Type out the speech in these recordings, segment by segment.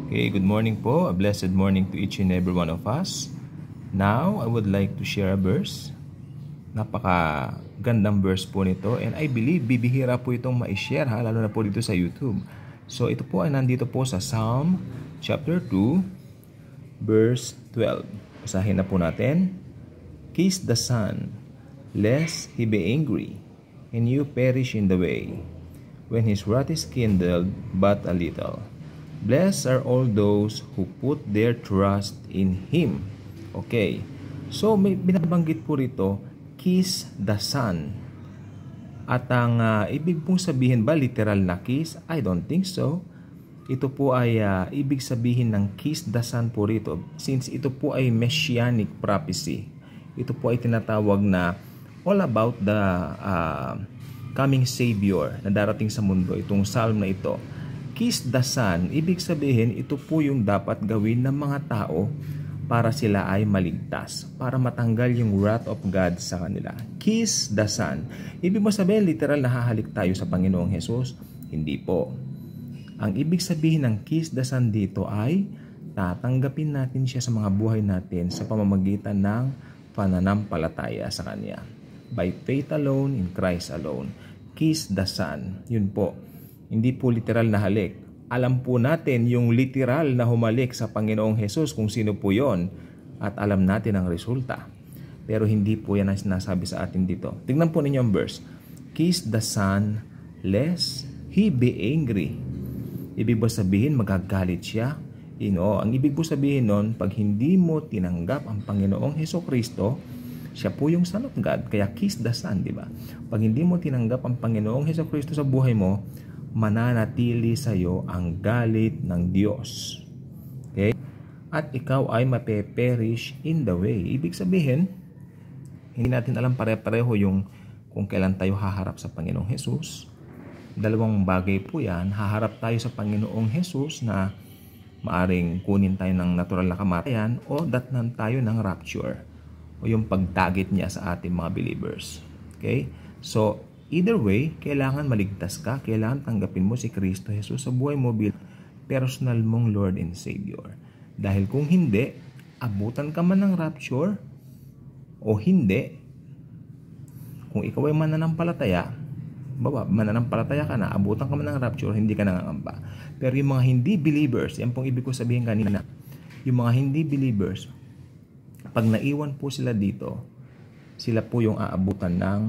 Okay, good morning po. A blessed morning to each and every one of us. Now, I would like to share a verse. Napaka gandang verse po nito, and I believe bibihira po itong ma-share lalo na po dito sa YouTube. So ito po ay nandito po sa Psalm chapter 2 verse 12. Basahin na po natin. Kiss the Son, lest he be angry, and you perish in the way, when his wrath is kindled but a little. Blessed are all those who put their trust in Him. Okay. So, may binabanggit po rito, kiss the Son. At ang ibig pong sabihin ba, literal na kiss? I don't think so. Ito po ay ibig sabihin ng kiss the Son po rito. Since ito po ay messianic prophecy. Ito po ay tinatawag na all about the coming Savior na darating sa mundo. Itong psalm na ito. Kiss the Son, ibig sabihin ito po yung dapat gawin ng mga tao para sila ay maligtas, para matanggal yung wrath of God sa kanila. Kiss the Son. Ibig mo sabihin literal na hahalik tayo sa Panginoong Hesus? Hindi po. Ang ibig sabihin ng kiss the Son dito ay tatanggapin natin siya sa mga buhay natin sa pamamagitan ng pananampalataya sa Kanya. By faith alone, in Christ alone. Kiss the Son. Yun po. Hindi po literal na halik. Alam po natin yung literal na humalik sa Panginoong Hesus kung sino po yon at alam natin ang resulta. Pero hindi po yan ang sinasabi sa atin dito. Tingnan po ninyo ang verse. Kiss the Son, lest he be angry. Ibig po sabihin magagalit siya. Ang ibig po sabihin nun, pag hindi mo tinanggap ang Panginoong Hesukristo, siya po yung Son of God. Kaya kiss the Son, di ba? Pag hindi mo tinanggap ang Panginoong Hesukristo sa buhay mo, mananatili sa iyo ang galit ng Diyos. Okay? At ikaw ay mapeperish in the way. Ibig sabihin, hindi natin alam pare-pareho yung kung kailan tayo haharap sa Panginoong Hesus. Dalawang bagay po yan. Haharap tayo sa Panginoong Hesus na maaring kunin tayo ng natural na kamatayan o datnan tayo ng rapture o yung pagtagit niya sa ating mga believers. Okay? So, either way, kailangan maligtas ka, kailangan tanggapin mo si Kristo Jesus sa buhay mo bilang personal mong Lord and Savior. Dahil kung hindi, abutan ka man ng rapture o hindi, kung ikaw ay mananampalataya ka na, abutan ka man ng rapture, hindi ka nangangamba. Pero yung mga hindi believers, yan pong ibig ko sabihin kanina, yung mga hindi believers, pag naiwan po sila dito, sila po yung aabutan ng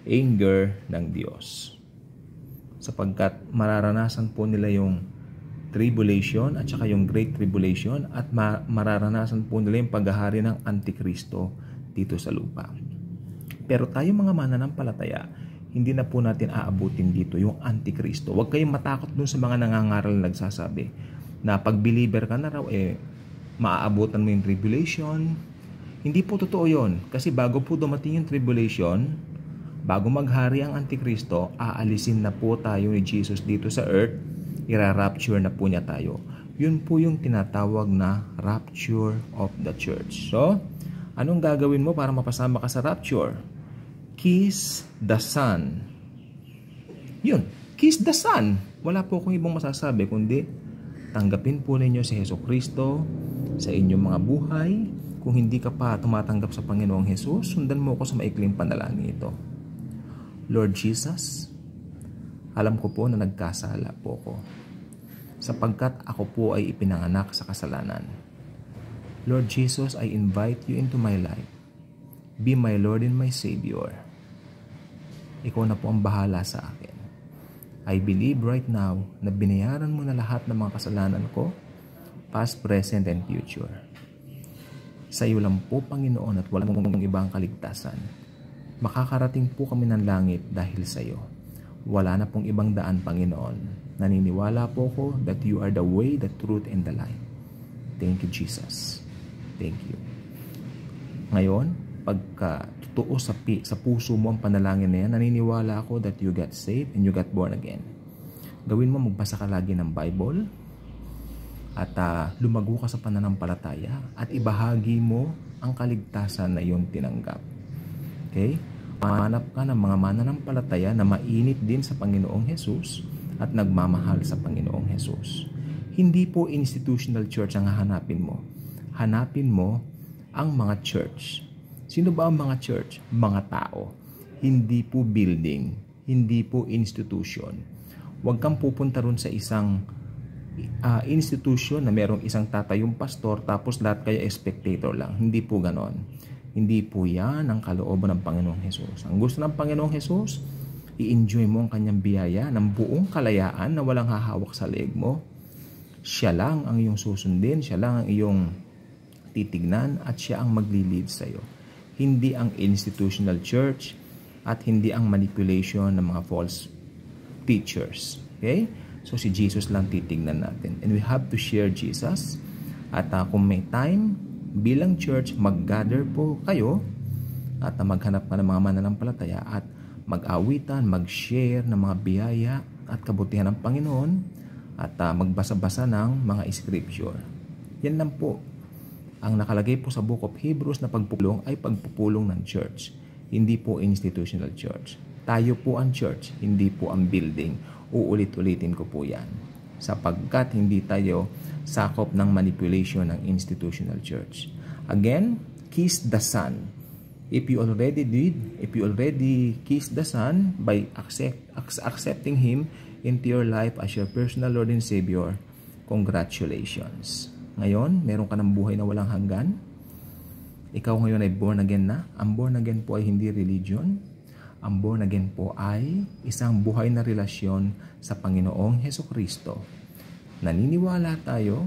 anger ng Diyos. Sapagkat mararanasan po nila yung tribulation at saka yung great tribulation at mararanasan po nila yung paghahari ng Antikristo dito sa lupa. Pero tayo mga mananampalataya, hindi na po natin aabutin dito yung Antikristo. Huwag kayong matakot dun sa mga nangangaral na nagsasabi na pag believer ka na raw, maaabutan mo yung tribulation. Hindi po totoo yun. Kasi bago po dumating yung tribulation, bago maghari ang Antikristo, aalisin na po tayo ni Jesus dito sa earth, ira-rapture na po niya tayo. Yun po yung tinatawag na rapture of the church. So, anong gagawin mo para mapasama ka sa rapture? Kiss the Son. Yun, kiss the Son. Wala po akong ibang masasabi, kundi tanggapin po ninyo si Hesukristo sa inyong mga buhay. Kung hindi ka pa tumatanggap sa Panginoong Hesus, sundan mo ko sa maikling panalangin ito. Lord Jesus, alam ko po na nagkasala po ko sapagkat ako po ay ipinanganak sa kasalanan. Lord Jesus, I invite you into my life. Be my Lord and my Savior. Ikaw na po ang bahala sa akin. I believe right now na binayaran mo na lahat ng mga kasalanan ko, past, present, and future. Sa iyo lang po, Panginoon, at walang ibang kaligtasan. Makakarating po kami ng langit dahil sa iyo. Wala na pong ibang daan, Panginoon. Naniniwala po ko that you are the way, the truth, and the life. Thank you, Jesus. Thank you. Ngayon, pagka totoo sa puso mo ang panalangin na yan, naniniwala ako that you got saved and you got born again. Gawin mo, magbasa ka lagi ng Bible at lumago ka sa pananampalataya at ibahagi mo ang kaligtasan na iyong tinanggap. Okay? Manap ka ng mga mananampalataya na mainit din sa Panginoong Hesus at nagmamahal sa Panginoong Hesus. Hindi po institutional church ang hahanapin mo. Hanapin mo ang mga church. Sino ba ang mga church? Mga tao. Hindi po building. Hindi po institution. Huwag kang pupunta ron sa isang institution na merong isang tatayong pastor tapos lahat kayo spectator lang. Hindi po ganon. Hindi po yan ang kalooban ng Panginoong Hesus. Ang gusto ng Panginoong Hesus, i-enjoy mo ang kanyang biyaya ng buong kalayaan na walang hahawak sa leeg mo. Siya lang ang iyong susundin, siya lang ang iyong titignan at siya ang magli-lead sa iyo. Hindi ang institutional church at hindi ang manipulation ng mga false teachers. Okay? So si Jesus lang titignan natin. And we have to share Jesus. At kung may time, bilang church, mag-gather po kayo at maghanap ka ng mga mananampalataya at mag-awitan, mag-share ng mga biyaya at kabutihan ng Panginoon at magbasa-basa ng mga scripture. Yan lang po. Ang nakalagay po sa Book of Hebrews na pagpupulong ay pagpupulong ng church. Hindi po institutional church. Tayo po ang church, hindi po ang building. Uulit-ulitin ko po yan. Sapagkat hindi tayo sakop ng manipulation ng institutional church. Again, kiss the Son. If you already kiss the Son by accepting Him into your life as your personal Lord and Savior, congratulations. Ngayon, meron ka ng buhay na walang hanggan. Ikaw ngayon ay born again na. Ang born again po ay hindi religion. Ang born again po ay isang buhay na relasyon sa Panginoong Hesukristo. Naniniwala tayo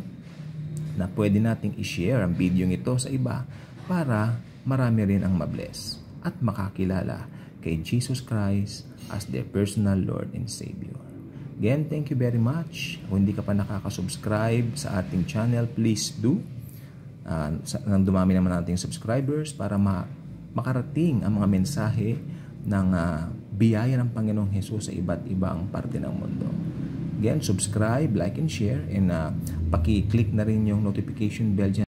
na pwede nating i-share ang video ito sa iba para marami rin ang mabless at makakilala kay Jesus Christ as their personal Lord and Savior. Again, thank you very much. Kung hindi ka pa nakaka-subscribe sa ating channel, please do. Nang dumami naman nating subscribers para makarating ang mga mensahe ng biyaya ng Panginoong Hesus sa iba't ibang parte ng mundo. Again, subscribe, like, and share, and paki-click na rin yung notification bell dyan